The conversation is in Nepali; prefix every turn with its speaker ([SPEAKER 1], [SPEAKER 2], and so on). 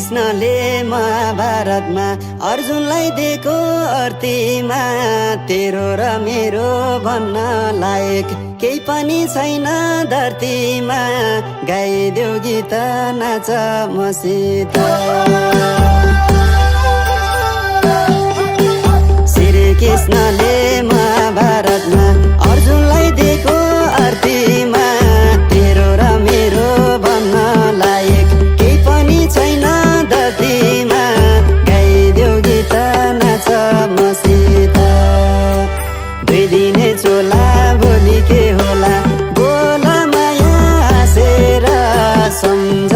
[SPEAKER 1] कृष्णले महाभारतमा अर्जुनलाई दिएको अर्तीमा तेरो र मेरो भन्न लायक केही पनि छैन धरतीमा। गाइदेऊ गीत नाच मसित। श्री कृष्णले महाभारतमा अर्जुनलाई दिएको अर्तीमा तेरो र मेरो भन्न लायक केही पनि छैन धरतीमा। गाइदेऊ गीत नाच मसित। दुई दिने चोला भोलि के होला बोला माया हाँसेर सम्झ